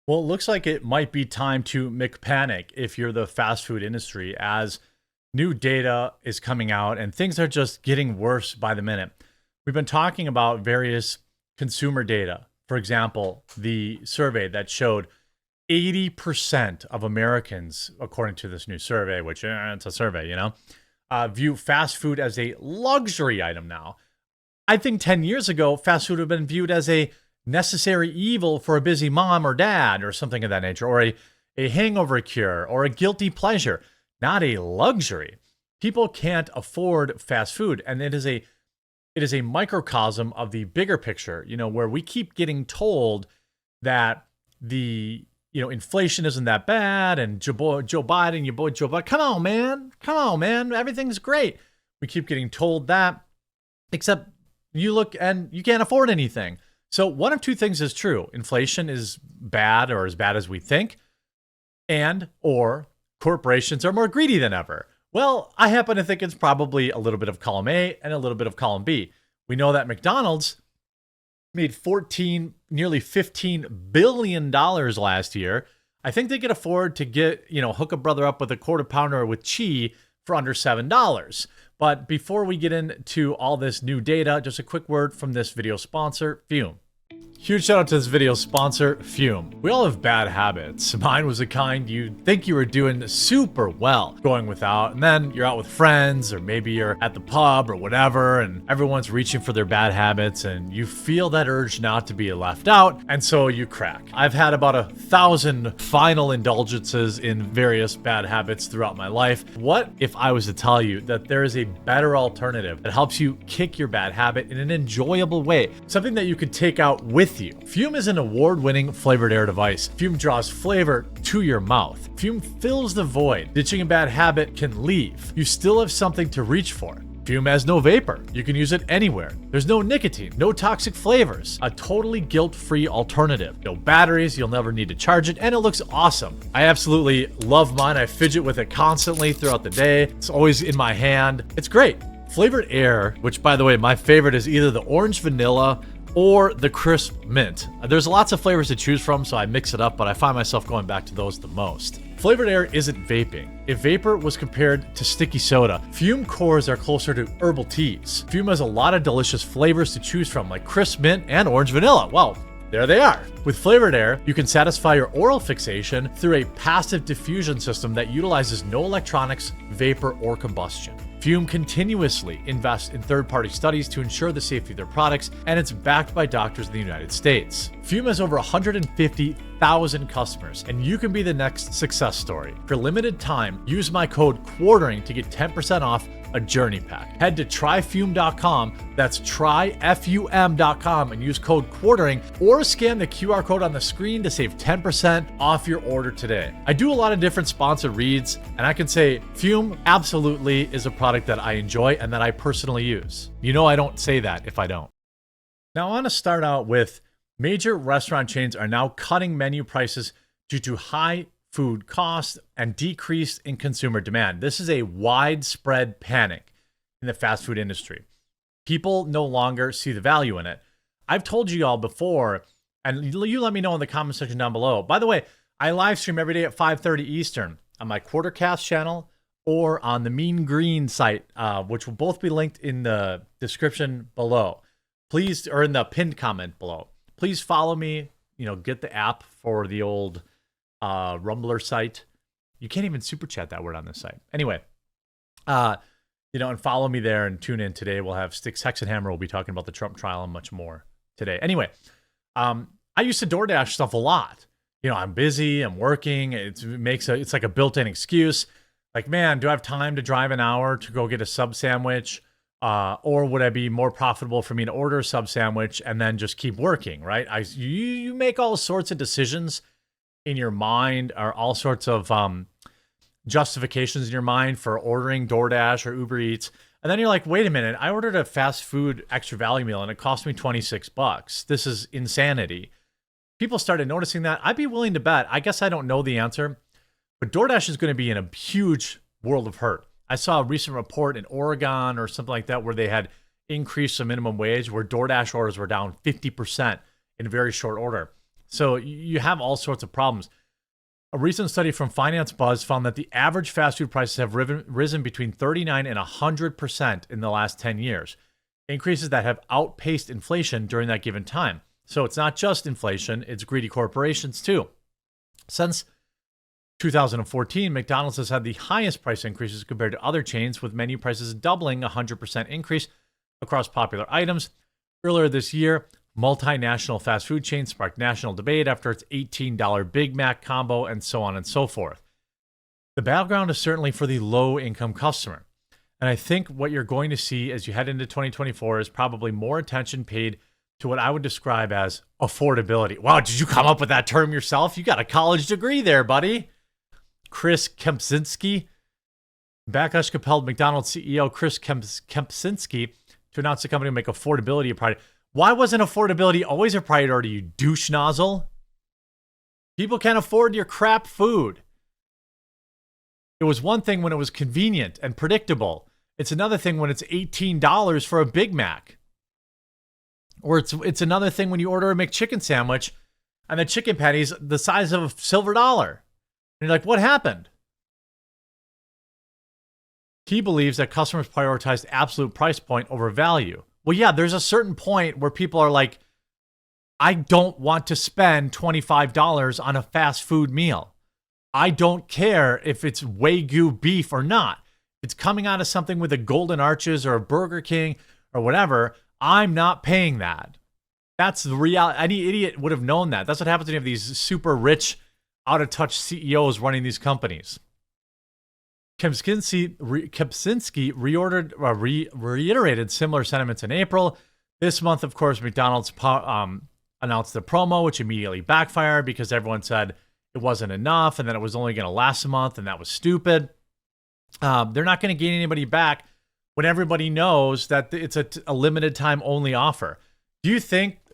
Well, it looks like it might be time to McPanic if you're the fast food industry, as new data is coming out and things are just getting worse by the minute. We've been talking about various consumer data. For example, the survey that showed 80% of Americans, according to this new survey, which it's a survey, view fast food as a luxury item now. I think 10 years ago, fast food would have been viewed as a necessary evil for a busy mom or dad or something of that nature, or a hangover cure or a guilty pleasure, not a luxury. People can't afford fast food, and it is a microcosm of the bigger picture, where we keep getting told that the inflation isn't that bad, and Joe Biden, your boy Joe Biden, come on, man, everything's great. We keep getting told that, except you look and you can't afford anything. So one of two things is true. Inflation is bad, or as bad as we think, or corporations are more greedy than ever. Well, I happen to think it's probably a little bit of column A and a little bit of column B. We know that McDonald's made nearly $15 billion last year. I think they could afford to hook a brother up with a quarter pounder with cheese for under $7. But before we get into all this new data, just a quick word from this video sponsor, Fume. Huge shout out to this video sponsor, Fume. We all have bad habits. Mine was the kind you'd think you were doing super well going without, and then you're out with friends, or maybe you're at the pub or whatever, and everyone's reaching for their bad habits, and you feel that urge not to be left out, and so you crack. I've had about 1,000 final indulgences in various bad habits throughout my life. What if I was to tell you that there is a better alternative that helps you kick your bad habit in an enjoyable way, something that you could take out with you? Fume is an award-winning flavored air device. Fume draws flavor to your mouth. Fume fills the void. Ditching a bad habit can leave. You still have something to reach for. Fume has no vapor. You can use it anywhere. There's no nicotine, no toxic flavors. A totally guilt-free alternative. No batteries, you'll never need to charge it, and it looks awesome. I absolutely love mine. I fidget with it constantly throughout the day. It's always in my hand. It's great. Flavored air, which by the way, my favorite is either the orange vanilla or the crisp mint. There's lots of flavors to choose from, so I mix it up, but I find myself going back to those the most. Flavored air isn't vaping. If vapor was compared to sticky soda, Fume cores are closer to herbal teas. Fume has a lot of delicious flavors to choose from, like crisp mint and orange vanilla. Well, there they are. With flavored air, you can satisfy your oral fixation through a passive diffusion system that utilizes no electronics, vapor, or combustion. Fume continuously invests in third-party studies to ensure the safety of their products, and it's backed by doctors in the United States. Fume has over 150,000 customers, and you can be the next success story. For limited time, use my code QUARTERING to get 10% off a journey pack. Head to tryfume.com, that's tryfum.com, and use code QUARTERING, or scan the QR code on the screen to save 10% off your order today. I do a lot of different sponsored reads, and I can say Fume absolutely is a product that I enjoy and that I personally use. I don't say that if I don't. Now I want to start out with major restaurant chains are now cutting menu prices due to high food costs and decrease in consumer demand. This is a widespread panic in the fast food industry. People no longer see the value in it. I've told you all before, and you let me know in the comment section down below. By the way, I live stream every day at 5:30 Eastern on my Quartercast channel or on the Mean Green site, which will both be linked in the description below. Please, or in the pinned comment below. Please follow me. Get the app for the old Rumbler site. You can't even super chat that word on this site. Anyway, and follow me there and tune in today. We'll have Sticks, Hex, and Hammer. We'll be talking about the Trump trial and much more today. Anyway, I used to DoorDash stuff a lot. I'm busy, I'm working. It's like a built-in excuse. Like, man, do I have time to drive an hour to go get a sub sandwich? Or would it be more profitable for me to order a sub sandwich and then just keep working, right? You make all sorts of decisions in your mind, or all sorts of justifications in your mind for ordering DoorDash or Uber Eats. And then you're like, wait a minute, I ordered a fast food extra value meal and it cost me $26. This is insanity. People started noticing that. I'd be willing to bet, I guess I don't know the answer, but DoorDash is going to be in a huge world of hurt. I saw a recent report in Oregon or something like that where they had increased the minimum wage, where DoorDash orders were down 50% in a very short order. So you have all sorts of problems. A recent study from Finance Buzz found that the average fast food prices have risen between 39 and 100% in the last 10 years, increases that have outpaced inflation during that given time. So it's not just inflation, it's greedy corporations too. Since 2014, McDonald's has had the highest price increases compared to other chains, with menu prices doubling 100% increase across popular items. Earlier this year, multinational fast food chains sparked national debate after its $18 Big Mac combo, and so on and so forth. The battleground is certainly for the low-income customer. And I think what you're going to see as you head into 2024 is probably more attention paid to what I would describe as affordability. Wow, did you come up with that term yourself? You got a college degree there, buddy. Chris Kempczynski. Backlash compelled McDonald's CEO Chris Kempczynski to announce the company will make affordability a priority. Why wasn't affordability always a priority, you douche nozzle? People can't afford your crap food. It was one thing when it was convenient and predictable. It's another thing when it's $18 for a Big Mac. Or it's another thing when you order a McChicken sandwich and the chicken patty's the size of a silver dollar. And you're like, what happened? He believes that customers prioritize absolute price point over value. Well, yeah, there's a certain point where people are like, I don't want to spend $25 on a fast food meal. I don't care if it's Wagyu beef or not. If it's coming out of something with a Golden Arches or a Burger King or whatever, I'm not paying that. That's the reality. Any idiot would have known that. That's what happens when you have these super rich, out-of-touch CEOs running these companies. Kempczynski reiterated similar sentiments in April. This month, of course, McDonald's announced the promo, which immediately backfired because everyone said it wasn't enough and that it was only going to last a month, and that was stupid. They're not going to gain anybody back when everybody knows that it's a limited time only offer.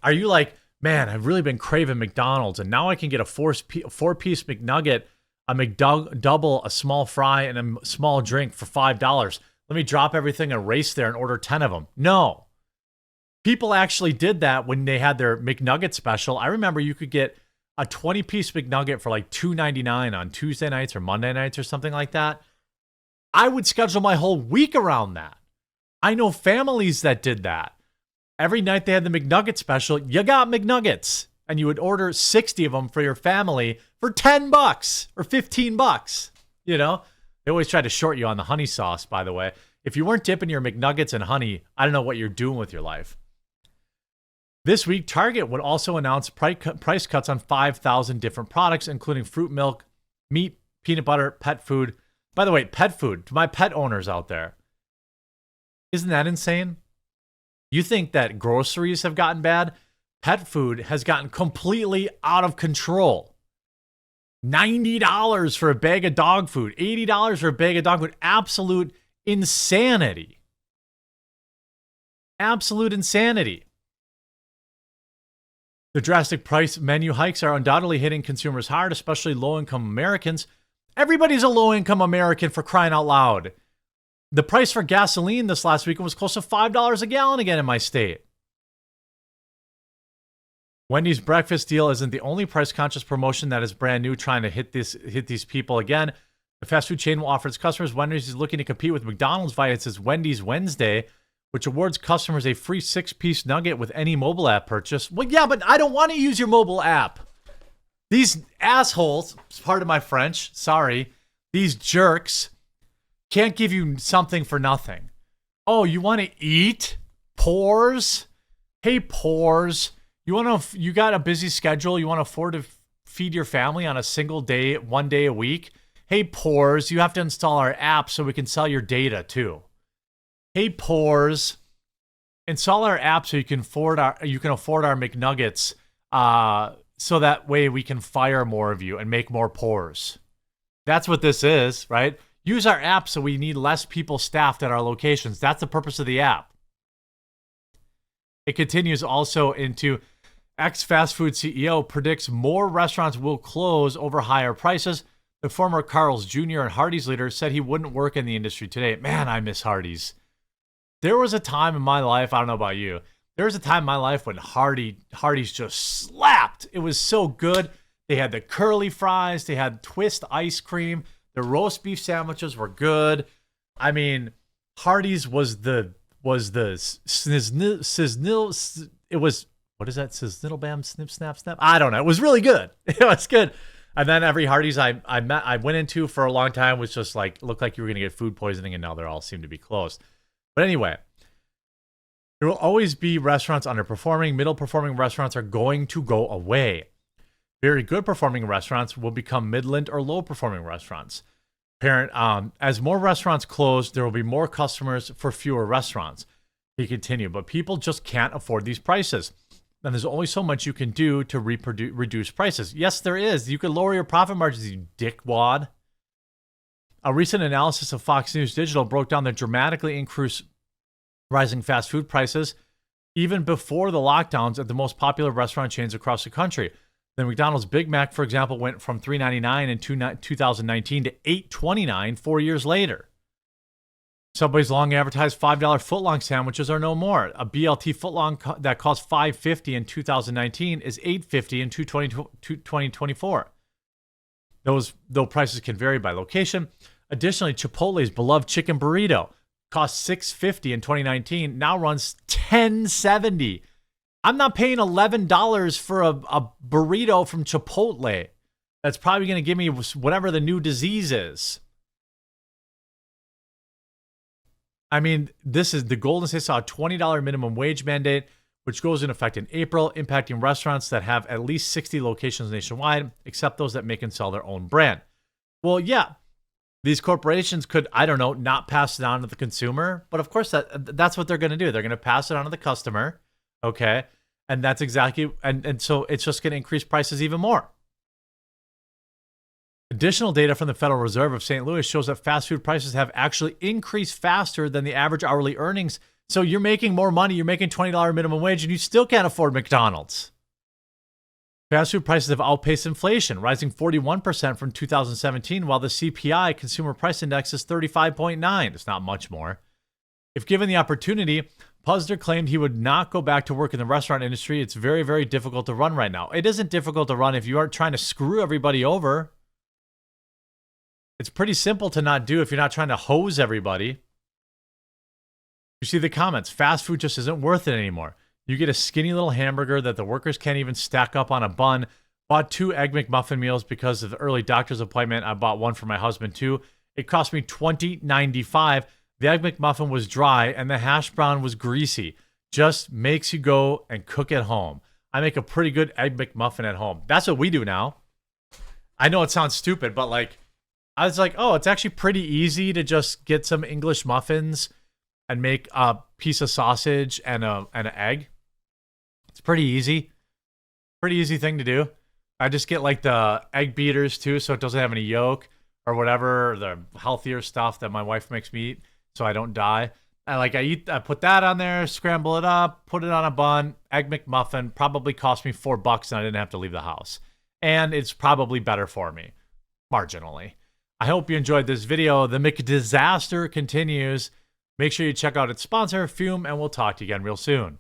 Are you like, man, I've really been craving McDonald's and now I can get a four-piece McNugget, a McDouble, a small fry, and a small drink for $5. Let me drop everything and race there and order 10 of them. No. People actually did that when they had their McNugget special. I remember you could get a 20-piece McNugget for like $2.99 on Tuesday nights or Monday nights or something like that. I would schedule my whole week around that. I know families that did that. Every night they had the McNugget special. You got McNuggets. And you would order 60 of them for your family for $10 or $15. You know, they always try to short you on the honey sauce, by the way. If you weren't dipping your McNuggets in honey, I don't know what you're doing with your life. This week, Target would also announce price cuts on 5,000 different products, including fruit, milk, meat, peanut butter, pet food. By the way, pet food, to my pet owners out there, isn't that insane? You think that groceries have gotten bad? Pet food has gotten completely out of control. $90 for a bag of dog food, $80 for a bag of dog food. Absolute insanity. Absolute insanity. The drastic price menu hikes are undoubtedly hitting consumers hard, especially low-income Americans. Everybody's a low-income American, for crying out loud. The price for gasoline this last weekend was close to $5 a gallon again in my state. Wendy's breakfast deal isn't the only price-conscious promotion that is brand new, trying to hit these people again. The fast food chain will offer its customers. Wendy's is looking to compete with McDonald's via its Wendy's Wednesday, which awards customers a free 6-piece nugget with any mobile app purchase. Well, yeah, but I don't want to use your mobile app. These assholes, pardon my French, sorry, these jerks can't give you something for nothing. Oh, you want to eat? Pores? Hey, pores. You got a busy schedule. You want to afford to feed your family on a single day, 1 day a week? Hey, pores, you have to install our app so we can sell your data too. Hey, pores, install our app so you can afford our McNuggets, so that way we can fire more of you and make more pores. That's what this is, right? Use our app so we need less people staffed at our locations. That's the purpose of the app. It continues also into ex-fast food CEO predicts more restaurants will close over higher prices. The former Carl's Jr. and Hardee's leader said he wouldn't work in the industry today. Man, I miss Hardee's. There was a time in my life, I don't know about you, There was a time in my life when Hardee's just slapped. It was so good. They had the curly fries. They had twist ice cream. The roast beef sandwiches were good. I mean, Hardee's was the sizzle. It was, what is that? Sizzle bam snip snap snap. I don't know. It was really good. It was good. And then every Hardee's I went into for a long time was just like, looked like you were gonna get food poisoning, and now they all seem to be closed. But anyway, there will always be restaurants underperforming. Middle performing restaurants are going to go away. Very good performing restaurants will become midland or low performing restaurants. As more restaurants close, there will be more customers for fewer restaurants. He continued, but people just can't afford these prices. And there's only so much you can do to reduce prices. Yes, there is. You can lower your profit margins, you dickwad. A recent analysis of Fox News Digital broke down the dramatically increased rising fast food prices even before the lockdowns at the most popular restaurant chains across the country. The McDonald's Big Mac, for example, went from $3.99 in 2019 to $8.29 4 years later. Subway's long advertised $5 footlong sandwiches are no more. A BLT footlong that cost $5.50 in 2019 is $8.50 in 2024. Though prices can vary by location. Additionally, Chipotle's beloved chicken burrito cost $6.50 in 2019, now runs $10.70. I'm not paying $11 for a burrito from Chipotle. That's probably going to give me whatever the new disease is. I mean, this is the Golden State saw a $20 minimum wage mandate, which goes into effect in April, impacting restaurants that have at least 60 locations nationwide, except those that make and sell their own brand. Well, yeah, these corporations could, I don't know, not pass it on to the consumer, but of course that's what they're going to do. They're going to pass it on to the customer, okay? And that's exactly, and so it's just going to increase prices even more. Additional data from the Federal Reserve of St. Louis shows that fast food prices have actually increased faster than the average hourly earnings. So you're making more money, you're making $20 minimum wage, and you still can't afford McDonald's. Fast food prices have outpaced inflation, rising 41% from 2017, while the CPI, Consumer Price Index, is 35.9. It's not much more. If given the opportunity, Puzder claimed he would not go back to work in the restaurant industry. It's very, very difficult to run right now. It isn't difficult to run if you aren't trying to screw everybody over. It's pretty simple to not do if you're not trying to hose everybody. You see the comments. Fast food just isn't worth it anymore. You get a skinny little hamburger that the workers can't even stack up on a bun. Bought 2 Egg McMuffin meals because of the early doctor's appointment. I bought one for my husband too. It cost me $20.95. The Egg McMuffin was dry and the hash brown was greasy. Just makes you go and cook at home. I make a pretty good Egg McMuffin at home. That's what we do now. I know it sounds stupid, but like, I was like, oh, it's actually pretty easy to just get some English muffins and make a piece of sausage and an egg. It's pretty easy. Pretty easy thing to do. I just get like the egg beaters too, so it doesn't have any yolk or whatever, the healthier stuff that my wife makes me eat so I don't die. I put that on there, scramble it up, put it on a bun. Egg McMuffin probably cost me $4 and I didn't have to leave the house. And it's probably better for me, marginally. I hope you enjoyed this video. The McDisaster continues. Make sure you check out its sponsor, Fume, and we'll talk to you again real soon.